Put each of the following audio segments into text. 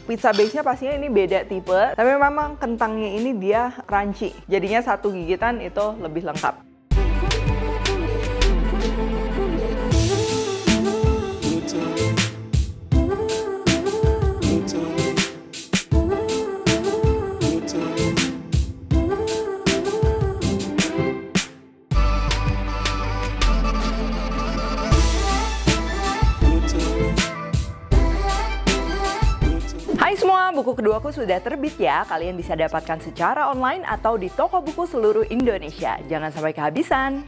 Pizza base-nya pastinya ini beda tipe, tapi memang kentangnya ini dia crunchy. Jadinya satu gigitan itu lebih lengkap. Hai semua, buku keduaku sudah terbit ya. Kalian bisa dapatkan secara online atau di toko buku seluruh Indonesia. Jangan sampai kehabisan.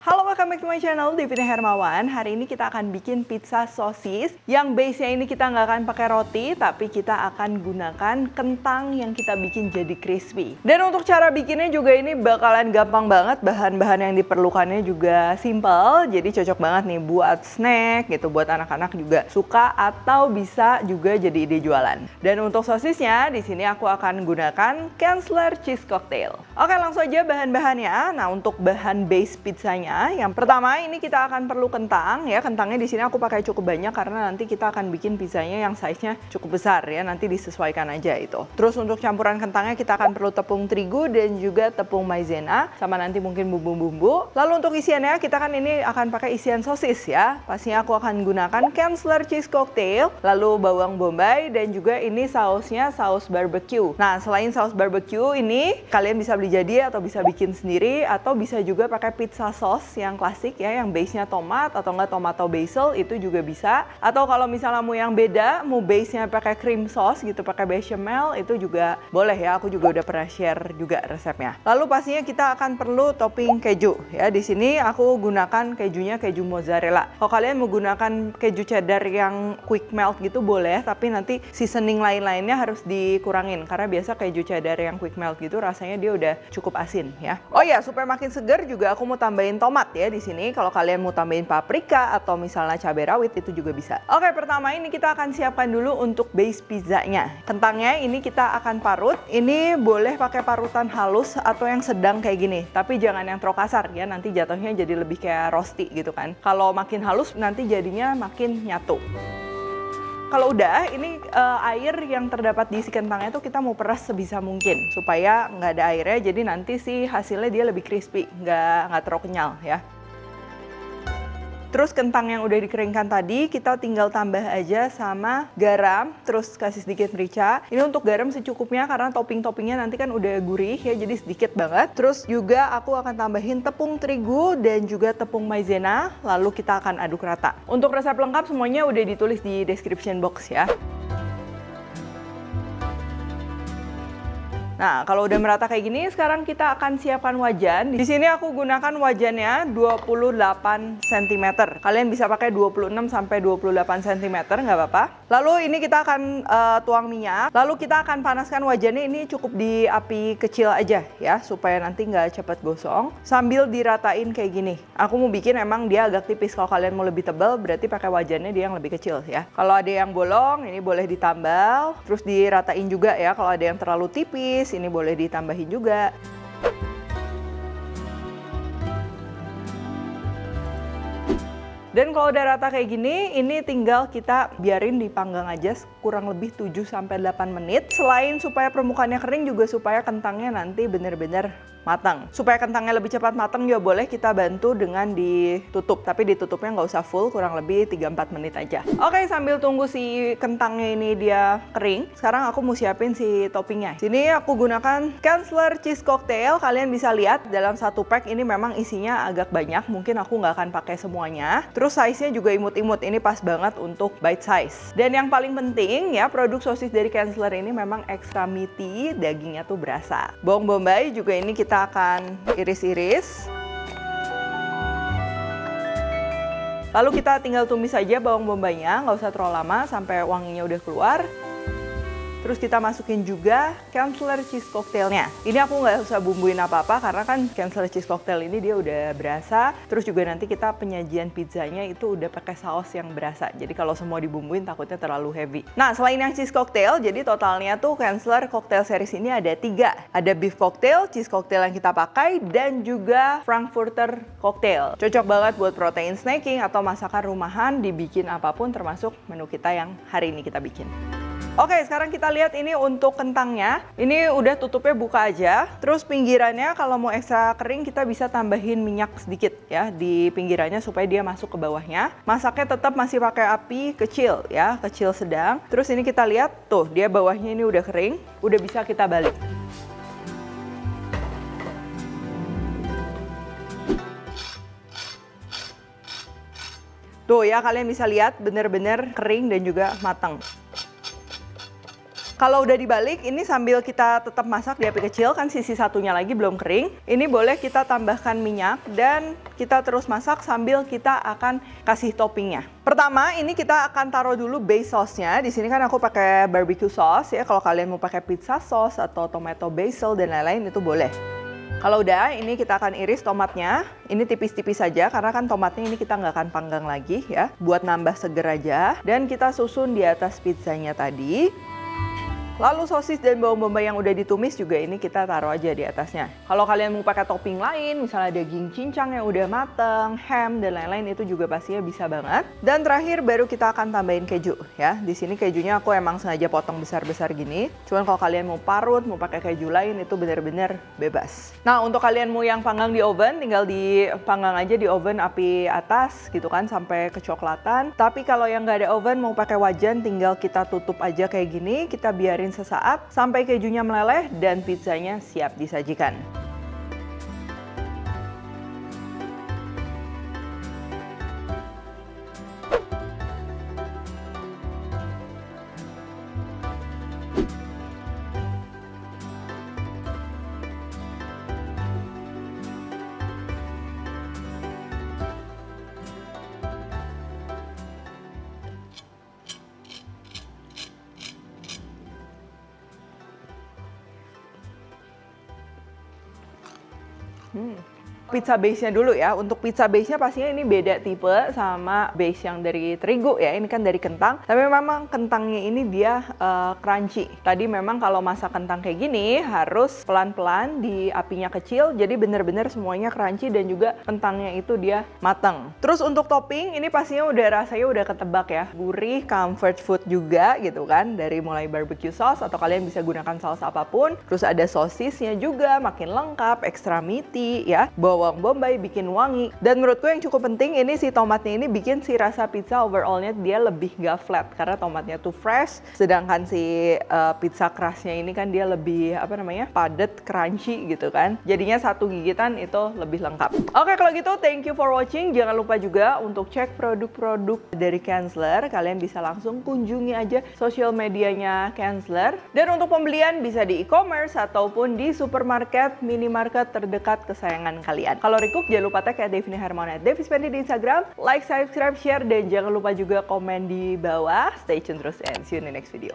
Halo, welcome back to my channel, Devina Hermawan. Hari ini kita akan bikin pizza sosis yang base-nya ini kita nggak akan pakai roti, tapi kita akan gunakan kentang yang kita bikin jadi crispy. Dan untuk cara bikinnya juga ini bakalan gampang banget, bahan-bahan yang diperlukannya juga simple, jadi cocok banget nih buat snack gitu, buat anak-anak juga suka atau bisa juga jadi ide jualan. Dan untuk sosisnya, di sini aku akan gunakan Kensler Cheese Cocktail. Oke, langsung aja bahan-bahannya. Nah, untuk bahan base pizzanya, yang pertama ini kita akan perlu kentang ya. Kentangnya di sini aku pakai cukup banyak karena nanti kita akan bikin pizzanya yang size-nya cukup besar ya. Nanti disesuaikan aja itu. Terus untuk campuran kentangnya kita akan perlu tepung terigu dan juga tepung maizena sama nanti mungkin bumbu-bumbu. Lalu untuk isiannya kita kan ini akan pakai isian sosis ya. Pastinya aku akan gunakan Kensler Cheese Cocktail, lalu bawang bombay dan juga ini sausnya saus barbecue. Nah, selain saus barbecue ini kalian bisa beli jadi atau bisa bikin sendiri atau bisa juga pakai pizza sauce yang klasik ya, yang base-nya tomat atau enggak tomato basil itu juga bisa. Atau kalau misalnya mau yang beda, mau base-nya pakai cream sauce gitu, pakai bechamel itu juga boleh ya. Aku juga udah pernah share juga resepnya. Lalu pastinya kita akan perlu topping keju ya. Di sini aku gunakan kejunya keju mozzarella. Kalau kalian mau gunakan keju cheddar yang quick melt gitu boleh, tapi nanti seasoning lain-lainnya harus dikurangin karena biasa keju cheddar yang quick melt gitu rasanya dia udah cukup asin ya. Oh ya, supaya makin segar juga aku mau tambahin tomat ya di sini. Kalau kalian mau tambahin paprika atau misalnya cabai rawit itu juga bisa. Oke, pertama ini kita akan siapkan dulu untuk base pizzanya. Kentangnya ini kita akan parut. Ini boleh pakai parutan halus atau yang sedang kayak gini. Tapi jangan yang terlalu kasar ya, nanti jatuhnya jadi lebih kayak rosti gitu kan. Kalau makin halus nanti jadinya makin nyatu. Kalau udah, ini air yang terdapat di isi kentangnya itu kita mau peras sebisa mungkin supaya nggak ada airnya, jadi nanti sih hasilnya dia lebih crispy, nggak terlalu kenyal ya. Terus kentang yang udah dikeringkan tadi kita tinggal tambah aja sama garam, terus kasih sedikit merica. Ini untuk garam secukupnya karena topping-toppingnya nanti kan udah gurih ya, jadi sedikit banget. Terus juga aku akan tambahin tepung terigu dan juga tepung maizena, lalu kita akan aduk rata. Untuk resep lengkap semuanya udah ditulis di description box ya. Nah, kalau udah merata kayak gini, sekarang kita akan siapkan wajan. Di sini aku gunakan wajannya 28 cm. Kalian bisa pakai 26 sampai 28 cm, nggak apa-apa. Lalu ini kita akan tuang minyak. Lalu kita akan panaskan wajannya ini cukup di api kecil aja ya, supaya nanti nggak cepat gosong. Sambil diratain kayak gini. Aku mau bikin emang dia agak tipis. Kalau kalian mau lebih tebal, berarti pakai wajannya dia yang lebih kecil ya. Kalau ada yang bolong, ini boleh ditambal. Terus diratain juga ya. Kalau ada yang terlalu tipis, ini boleh ditambahin juga. Dan kalau udah rata kayak gini, ini tinggal kita biarin dipanggang aja kurang lebih 7-8 menit. Selain supaya permukaannya kering, juga supaya kentangnya nanti bener-bener matang. Supaya kentangnya lebih cepat matang juga boleh kita bantu dengan ditutup. Tapi ditutupnya nggak usah full, kurang lebih 3-4 menit aja. Oke, sambil tunggu si kentangnya ini dia kering, sekarang aku mau siapin si toppingnya. Sini aku gunakan Kensler Cheese Cocktail. Kalian bisa lihat dalam satu pack ini memang isinya agak banyak. Mungkin aku nggak akan pakai semuanya. Terus size-nya juga imut-imut, ini pas banget untuk bite size. Dan yang paling penting ya, produk sosis dari Kensler ini memang extra meaty, dagingnya tuh berasa. Bawang bombay juga ini kita akan iris-iris. Lalu kita tinggal tumis aja bawang bombaynya, nggak usah terlalu lama sampai wanginya udah keluar. Terus kita masukin juga Kansler cheese cocktailnya. Ini aku nggak usah bumbuin apa-apa karena kan Kansler cheese cocktail ini dia udah berasa. Terus juga nanti kita penyajian pizzanya itu udah pakai saus yang berasa. Jadi kalau semua dibumbuin takutnya terlalu heavy. Nah, selain yang cheese cocktail, jadi totalnya tuh Kansler cocktail series ini ada 3. Ada beef cocktail, cheese cocktail yang kita pakai, dan juga Frankfurter cocktail. Cocok banget buat protein snacking atau masakan rumahan, dibikin apapun termasuk menu kita yang hari ini kita bikin. Oke, sekarang kita lihat ini untuk kentangnya. Ini udah tutupnya buka aja. Terus pinggirannya kalau mau ekstra kering kita bisa tambahin minyak sedikit ya di pinggirannya supaya dia masuk ke bawahnya. Masaknya tetap masih pakai api kecil ya, kecil sedang. Terus ini kita lihat tuh, dia bawahnya ini udah kering, udah bisa kita balik. Tuh ya, kalian bisa lihat bener-bener kering dan juga matang. Kalau udah dibalik, ini sambil kita tetap masak di api kecil, kan sisi satunya lagi belum kering. Ini boleh kita tambahkan minyak dan kita terus masak sambil kita akan kasih toppingnya. Pertama, ini kita akan taruh dulu base sauce-nya. Di sini kan aku pakai barbecue sauce ya. Kalau kalian mau pakai pizza sauce atau tomato basil dan lain-lain itu boleh. Kalau udah, ini kita akan iris tomatnya. Ini tipis-tipis saja karena kan tomatnya ini kita nggak akan panggang lagi ya. Buat nambah seger aja. Dan kita susun di atas pizzanya tadi. Lalu sosis dan bawang bombay yang udah ditumis juga ini kita taruh aja di atasnya. Kalau kalian mau pakai topping lain, misalnya daging cincang yang udah mateng, ham dan lain-lain itu juga pastinya bisa banget. Dan terakhir baru kita akan tambahin keju ya. Di sini kejunya aku emang sengaja potong besar-besar gini. Cuman kalau kalian mau parut, mau pakai keju lain itu benar-benar bebas. Nah, untuk kalian mau yang panggang di oven, tinggal dipanggang aja di oven api atas gitu kan sampai kecoklatan. Tapi kalau yang nggak ada oven mau pakai wajan, tinggal kita tutup aja kayak gini, kita biarin sesaat sampai kejunya meleleh dan pizzanya siap disajikan. Pizza base-nya dulu ya. Untuk pizza base-nya pastinya ini beda tipe sama base yang dari terigu ya. Ini kan dari kentang. Tapi memang kentangnya ini dia crunchy. Tadi memang kalau masak kentang kayak gini harus pelan-pelan di apinya kecil. Jadi bener-bener semuanya crunchy dan juga kentangnya itu dia matang. Terus untuk topping ini pastinya rasanya udah ketebak ya. Gurih, comfort food juga gitu kan. Dari mulai barbecue sauce atau kalian bisa gunakan saus apapun. Terus ada sosisnya juga makin lengkap, extra meaty ya. Bawang bombay bikin wangi. Dan menurutku yang cukup penting ini si tomatnya ini bikin si rasa pizza overallnya dia lebih gak flat karena tomatnya tuh fresh. Sedangkan si pizza crustnya ini kan dia lebih padat, crunchy gitu kan. Jadinya satu gigitan itu lebih lengkap. Oke, kalau gitu thank you for watching. Jangan lupa juga untuk cek produk-produk dari Kansler. Kalian bisa langsung kunjungi aja sosial medianya Kansler. Dan untuk pembelian bisa di e-commerce ataupun di supermarket, minimarket terdekat kesayangan kalian. Kalau recook jangan lupa tag @Devina Hermawan @Devispendi di Instagram, like, subscribe, share, dan jangan lupa juga komen di bawah. Stay tune terus and see you in the next video.